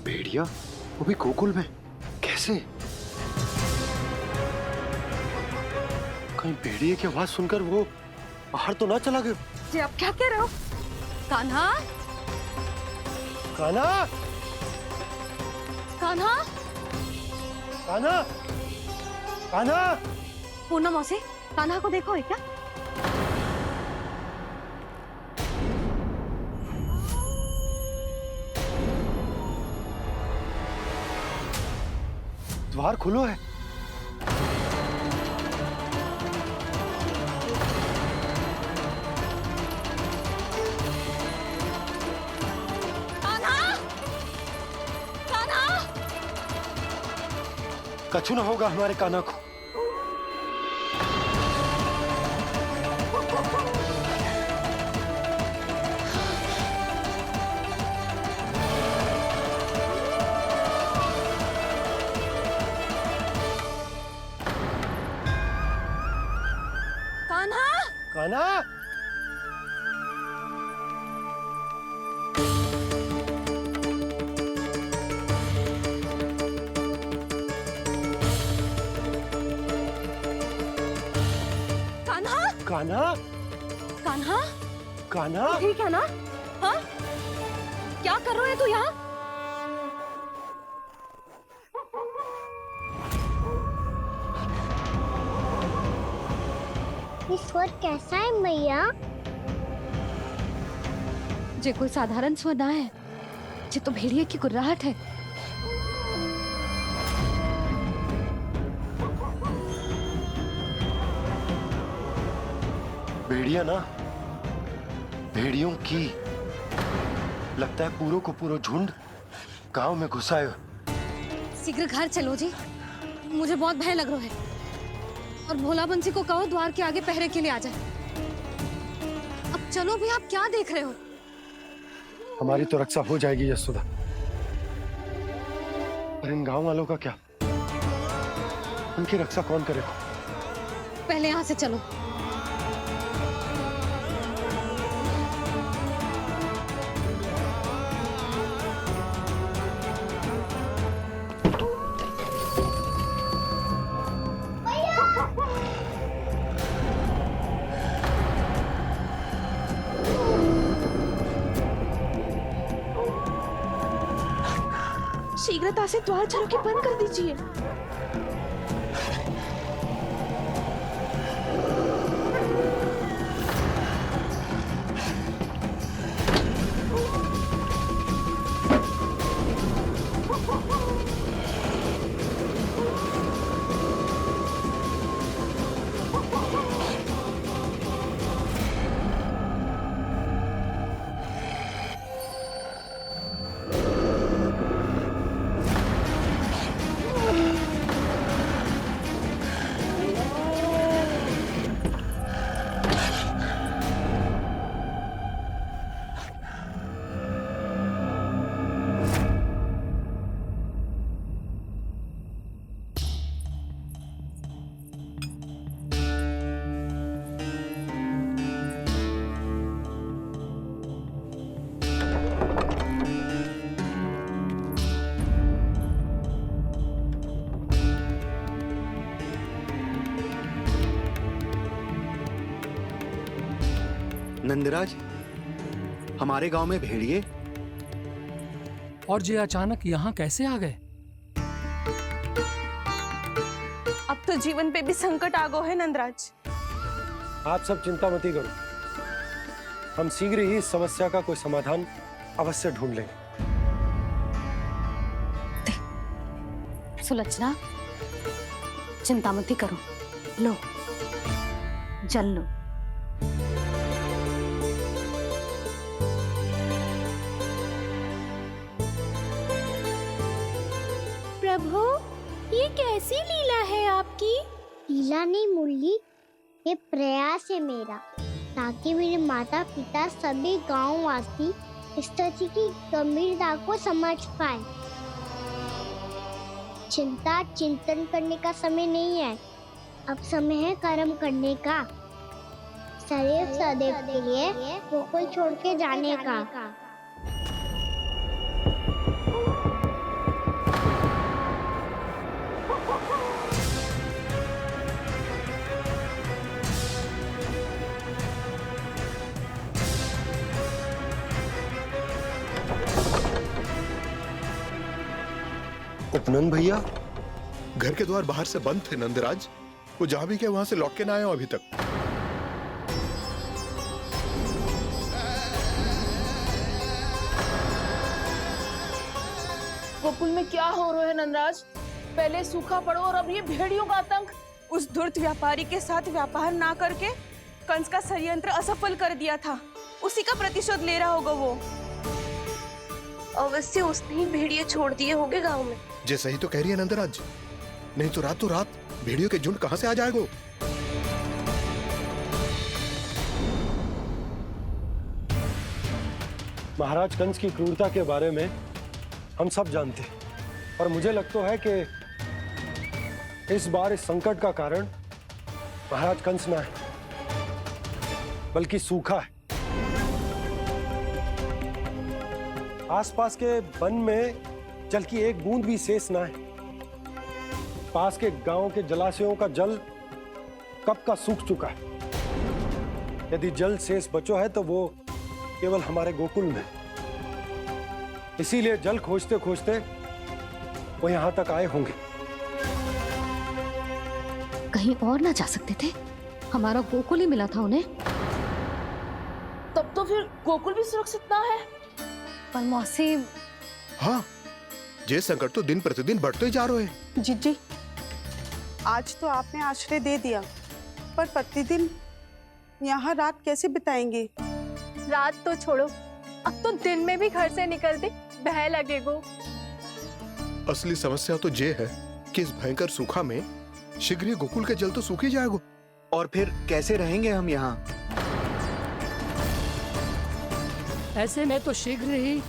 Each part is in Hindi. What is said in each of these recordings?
भेड़िया, वो भी गोकुल में, कैसे? कहीं भेड़िए की आवाज सुनकर वो बाहर तो ना चला गया? जी आप क्या कह रहे हो? कान्हा, कान्हा, कान्हा, कान्हा, कान्हा। पूर्णा मौसी, कान्हा को देखो है क्या? द्वार खुलो है। कछु ना होगा हमारे कान्हा को। कान्हा, कान्हा, कान्हा, कान्हा, कान्हा। ठीक है ना? हाँ? क्या कर रहे हो तू यहाँ? ये स्वर कैसा है मैया? जे कोई साधारण स्वर ना है, जे तो भेड़िए की गुर्राहट है। भेड़िया ना, भेड़ियों की लगता है पूरो को पूरो झुंड गांव में घुसा है। शीघ्र घर चलो जी, मुझे बहुत भय लग रहा है। और भोला बंसी को कहो द्वार के आगे पहरे के लिए आ जाए। अब चलो भी, आप क्या देख रहे हो? हमारी तो रक्षा हो जाएगी यशोदा, पर इन गांव वालों का क्या? उनकी रक्षा कौन करेगा? पहले यहाँ से चलो। शीघ्रता से द्वार चलो के बंद कर दीजिए। नंदराज, हमारे गांव में भेड़िए और ये अचानक यहाँ कैसे आ गए? अब तो जीवन पे भी संकट आ गो है नंदराज। आप सब चिंता मत करो, हम शीघ्र ही इस समस्या का कोई समाधान अवश्य ढूंढ लेंगे। सुलक्षणा, चिंता मत करो, लो जल लो। प्रभु, ये कैसी लीला है आपकी? लीला नहीं मुरली, ये प्रयास है मेरा, ताकि मेरे माता पिता सभी गांव वासी स्थिति की गंभीरता को समझ पाए। चिंता चिंतन करने का समय नहीं है, अब समय है कर्म करने का, सदैव सदैव के लिए गोकुल छोड़ के जाने का। उपनंद भैया, घर के द्वार बाहर से बंद थे नंदराज। वो जहां भी गए वहां से लौट के ना आए हो अभी तक। गोकुल में क्या हो रहा है नंदराज? पहले सूखा पड़ो और अब ये भेड़ियों का आतंक। उस धूर्त व्यापारी के साथ व्यापार ना करके कंस का षड्यंत्र असफल कर दिया था, उसी का प्रतिशोध ले रहा होगा वो। अवश्य उसने ही भेड़िए छोड़ दिए होंगे गांव में। जे सही तो कह रही है नंदराज, नहीं तो रात भेड़ियों के झुंड कहां से आ जाएगा? महाराज कंस की क्रूरता के बारे में हम सब जानते हैं, और मुझे लगता है कि इस बार इस संकट का कारण महाराज कंस ना है, बल्कि सूखा है। आसपास के वन में जल की एक बूंद भी शेष ना है। पास के गांव के जलाशयों का जल कब का सूख चुका है। यदि जल शेष बचो है तो वो केवल हमारे गोकुल में। इसीलिए जल खोजते खोजते वो यहां तक आए होंगे। कहीं और ना जा सकते थे? हमारा गोकुल ही मिला था उन्हें। तब तो फिर गोकुल भी सुरक्षित ना है। पर मौसी, हाँ, ये संकट तो दिन प्रतिदिन बढ़ते ही जा रहे हैं। जीजी, आज तो आपने आश्रय दे दिया, पर प्रतिदिन यहाँ रात कैसे बिताएंगे? रात तो छोड़ो, अब तो दिन में भी घर से निकलते भय लगेगो। असली समस्या तो ये है कि इस भयंकर सूखा में शीघ्र ही गोकुल के जल तो सूख ही जाएगा। और फिर कैसे रहेंगे हम यहाँ? ऐसे में तो शीघ्र ही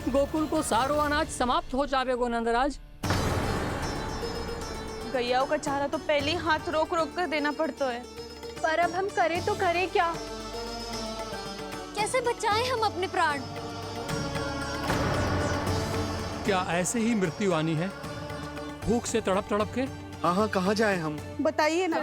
गोकुल को सारो अनाज समाप्त हो जाएगो नंदराज। गैयाओं का चारा तो पहले ही हाथ रोक रोक कर देना पड़ता है। पर अब हम करें तो करें क्या? कैसे बचाएं हम अपने प्राण? क्या ऐसे ही मृत्यु आनी है, भूख से तड़प तड़प के? हाँ, कहाँ जाए हम? बताइए ना।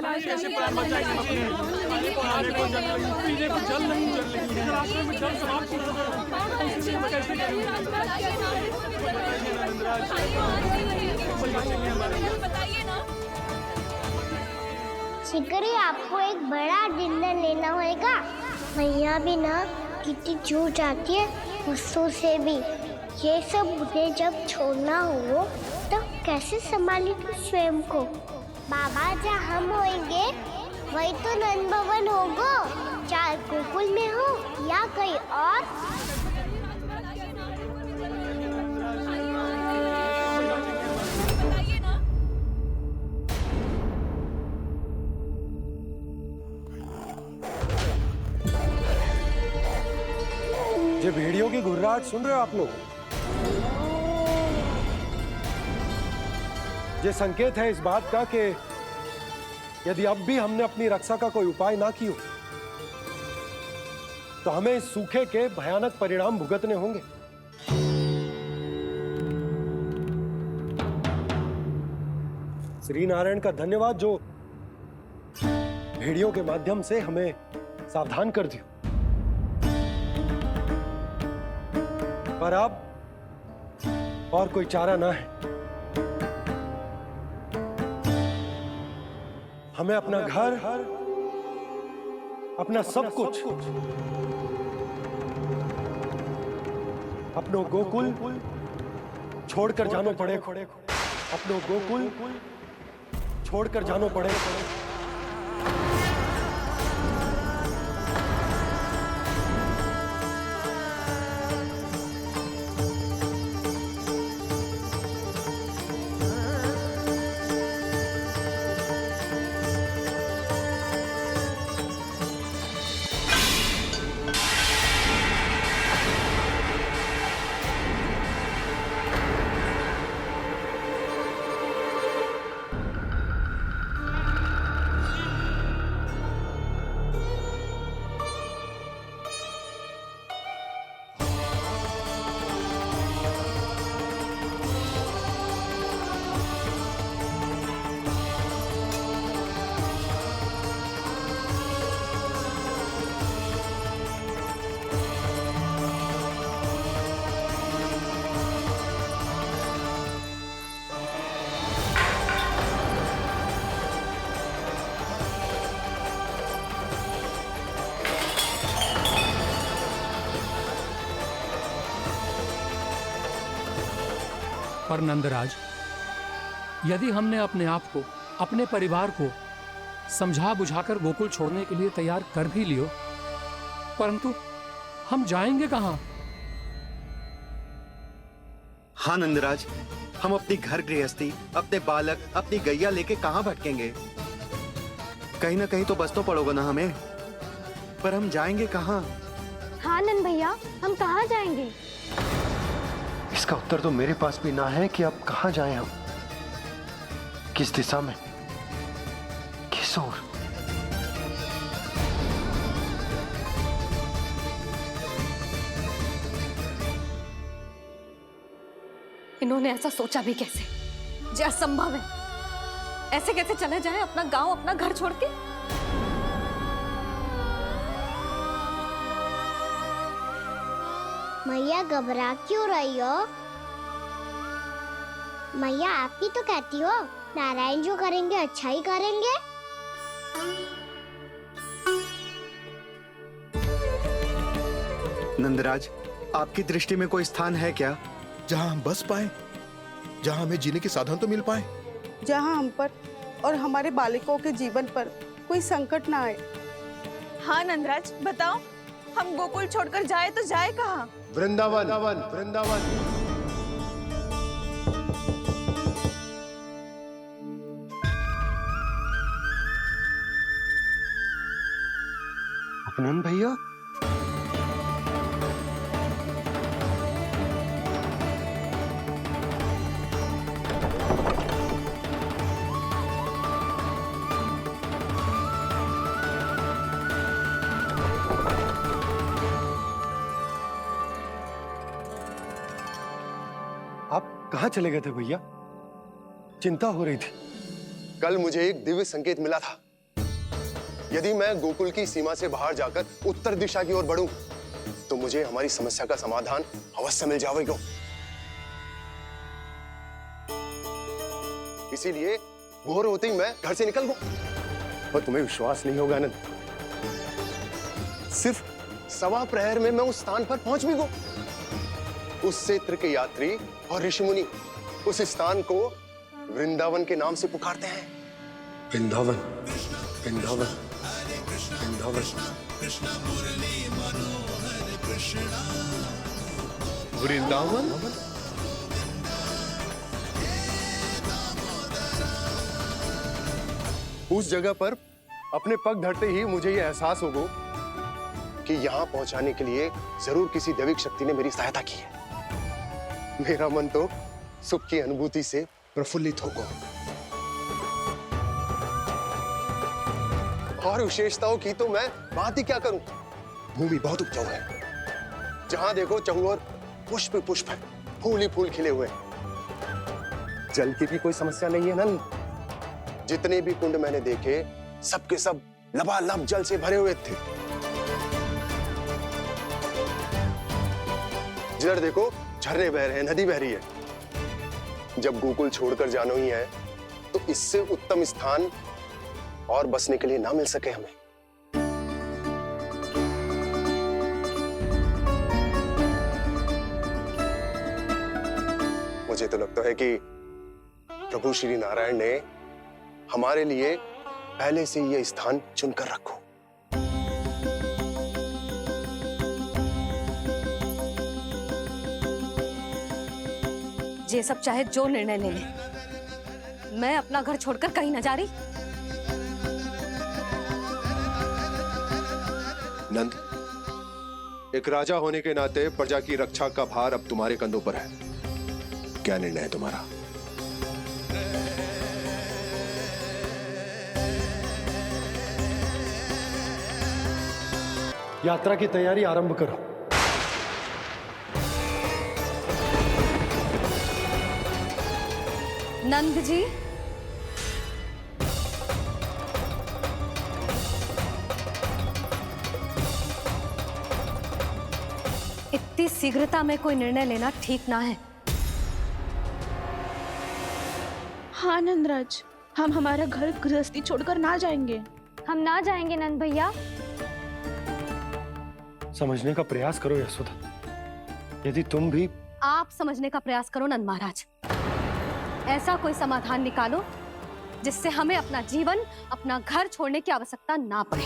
शीघ्र ही आपको एक बड़ा डिनर लेना होगा। मैया भी ना कितनी जूझ जाती है गुस्सों से भी। ये सब उन्हें जब छोड़ना हो तो कैसे संभाली तू स्वयं को? बाबा जहाँ हम होंगे वही तो नंद भवन होगा, चाहे गोकुल में हो या कहीं और। ये भेड़ियों की घुर्राहट सुन रहे हो आप लोग? ये संकेत है इस बात का कि यदि अब भी हमने अपनी रक्षा का कोई उपाय ना किया तो हमें इस सूखे के भयानक परिणाम भुगतने होंगे। श्री नारायण का धन्यवाद जो भेड़ियों के माध्यम से हमें सावधान कर दिया। पर अब और कोई चारा ना है। हमें अपना घर, अपना सब कुछ, अपनो गोकुल छोड़कर जानो पड़े। अपनो गोकुल छोड़कर जानो पड़े। पर नंदराज, यदि हमने अपने आप को, अपने परिवार को समझा बुझाकर गोकुल छोड़ने के लिए तैयार कर भी लियो, परंतु हम जाएंगे कहां? हाँ नंदराज, हम अपनी घर गृहस्थी, अपने बालक, अपनी गैया लेके कहाँ भटकेंगे? कहीं ना कहीं तो बस तो पड़ोगे ना हमें, पर हम जाएंगे कहाँ? हाँ नंद भैया, हम कहाँ जाएंगे? इसका उत्तर तो मेरे पास भी ना है कि अब कहां जाएं हम, किस दिशा में, किस ओर। इन्होंने ऐसा सोचा भी कैसे, जो असंभव है। ऐसे कैसे चले जाएं अपना गांव, अपना घर छोड़ के? मैया घबरा क्यों रही हो? मैया आप ही तो कहती हो नारायण जो करेंगे अच्छा ही करेंगे। नंदराज, आपकी दृष्टि में कोई स्थान है क्या जहां हम बस पाए, जहां हमें जीने के साधन तो मिल पाए, जहाँ हम पर और हमारे बालकों के जीवन पर कोई संकट ना आए। हाँ नंदराज, बताओ, हम गोकुल छोड़कर जाए तो जाए कहाँ? वृंदावन, वृंदावन। उपनंद भैया, आप कहाँ चले गए थे भैया? चिंता हो रही थी। कल मुझे एक दिव्य संकेत मिला था। यदि मैं गोकुल की सीमा से बाहर जाकर उत्तर दिशा की ओर बढ़ूं, तो मुझे हमारी समस्या का समाधान अवश्य मिल जाएगा। इसीलिए भोर होते ही मैं घर से निकल गया। और तुम्हें विश्वास नहीं होगा आनंद, सिर्फ 1.25 प्रहर में मैं उस स्थान पर पहुंच भी गया। उस क्षेत्र के यात्री और ऋषिमुनि उस स्थान को वृंदावन के नाम से पुकारते हैं। वृंदावन, वृंदावन, वृंदावन। वृंदावन? उस जगह पर अपने पग धरते ही मुझे यह एहसास होगा कि यहां पहुंचाने के लिए जरूर किसी दैविक शक्ति ने मेरी सहायता की है। मेरा मन तो सुख की अनुभूति से प्रफुल्लित हो गया। और विशेषताओं की तो मैं बात ही क्या करूं। भूमि बहुत उपजाऊ है, जहां देखो चहुओर पुष्प पुष्प है, फूल ही फूल खिले हुए हैं। जल की भी कोई समस्या नहीं है नंद। जितने भी कुंड मैंने देखे, सबके सब लबालब जल से भरे हुए थे। जिधर देखो झरने बह रहे हैं, नदी बह रही है। जब गोकुल छोड़कर जाना ही है, तो इससे उत्तम स्थान और बसने के लिए ना मिल सके हमें। मुझे तो लगता है कि प्रभु श्री नारायण ने हमारे लिए पहले से यह स्थान चुनकर रखो। ये सब चाहे जो निर्णय ले ले, मैं अपना घर छोड़कर कहीं न जा रही। नंद, एक राजा होने के नाते प्रजा की रक्षा का भार अब तुम्हारे कंधों पर है। क्या निर्णय है तुम्हारा? यात्रा की तैयारी आरंभ करो। नंद जी, इतनी शीघ्रता में कोई निर्णय लेना ठीक ना है। हाँ नंदराज, हम हमारा घर गृहस्थी छोड़कर ना जाएंगे। हम ना जाएंगे नंद भैया। समझने का प्रयास करो यशोदा। यदि तुम भी आप समझने का प्रयास करो नंद महाराज। ऐसा कोई समाधान निकालो जिससे हमें अपना जीवन, अपना घर छोड़ने की आवश्यकता ना पड़े।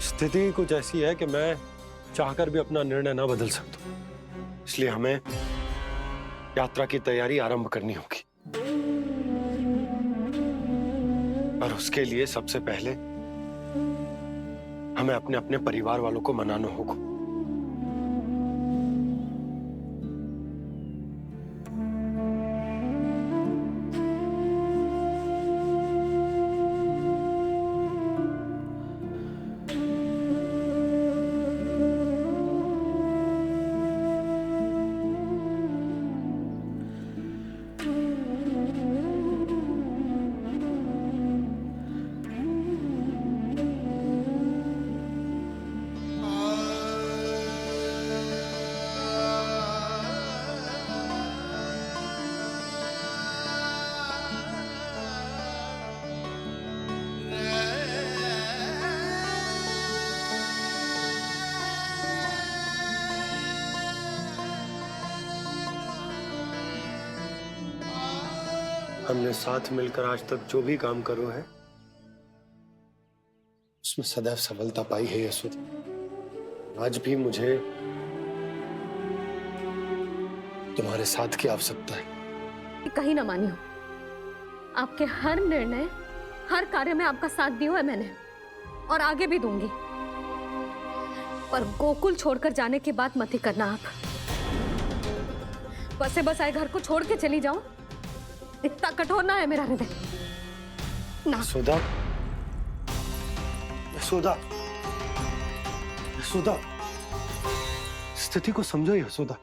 स्थिति कुछ ऐसी है कि मैं चाहकर भी अपना निर्णय ना बदल सकता, इसलिए हमें यात्रा की तैयारी आरंभ करनी होगी। और उसके लिए सबसे पहले हमें अपने अपने परिवार वालों को मनाना होगा। हमने साथ मिलकर आज तक जो भी काम करो है उसमें सदैव सफलता पाई है यशोदा। आज भी मुझे तुम्हारे साथ की आवश्यकता है। कहीं ना मानी हो, आपके हर निर्णय, हर कार्य में आपका साथ दिया है मैंने और आगे भी दूंगी, पर गोकुल छोड़कर जाने की बात मत ही करना। आप बसे बसाए घर को छोड़ के चली जाओ, इतना कठोर ना है मेरा हृदय ना। यशोदा, यशोदा, यशोदा, स्थिति को समझो यशोदा।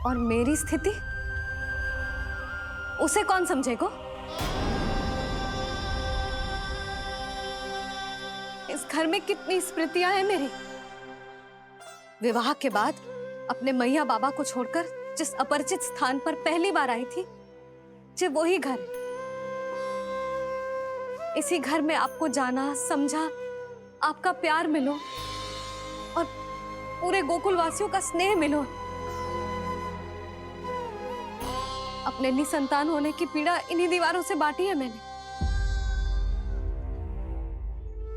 और मेरी स्थिति उसे कौन समझेगा? इस घर में कितनी स्मृतियां हैं मेरी। विवाह के बाद अपने मैया बाबा को छोड़कर जिस अपरिचित स्थान पर पहली बार आई थी, जो वही घर। इसी घर में आपको जाना, समझा, आपका प्यार मिलो और पूरे गोकुल वासियों का स्नेह मिलो। अपने निसंतान होने की पीड़ा इन्हीं दीवारों से बांटी है मैंने।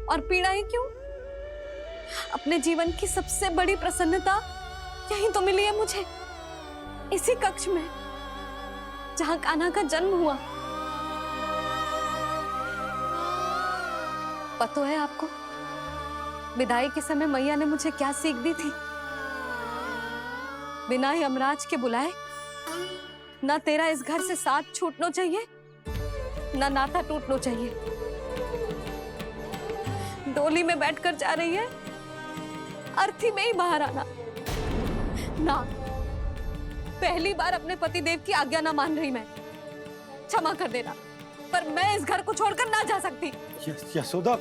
और पीड़ा ही क्यों? अपने जीवन की सबसे बड़ी प्रसन्नता यहीं तो मिली है मुझे, इसी कक्ष में जहां कान्हा का जन्म हुआ। पता है आपको विदाई के समय मैया ने मुझे क्या सीख दी थी? बिना यमराज के बुलाए ना तेरा इस घर से साथ छूटना चाहिए, ना नाता टूटना चाहिए। डोली में बैठकर जा रही है, अर्थी में ही बाहर आना ना। पहली बार अपने पति देव की आज्ञा ना मान रही मैं, क्षमा कर देना, पर मैं इस घर को छोड़कर ना जा सकती। यशोदा,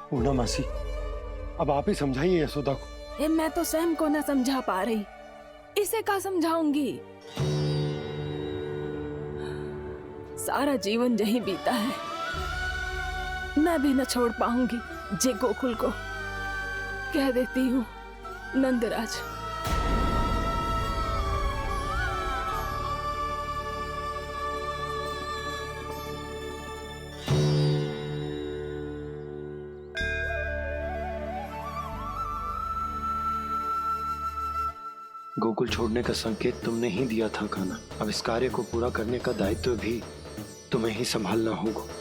पूर्णा मासी, अब आप ही समझाइए यशोदा को। मैं तो स्वयं को न समझा पा रही, इसे क्या समझाऊंगी? सारा जीवन यहीं बीता है, मैं भी न छोड़ पाऊंगी जे गोकुल को। कह देती हूँ नंदराज। गोकुल छोड़ने का संकेत तुमने ही दिया था कान्हा। अब इस कार्य को पूरा करने का दायित्व भी तुम्हें ही संभालना होगा।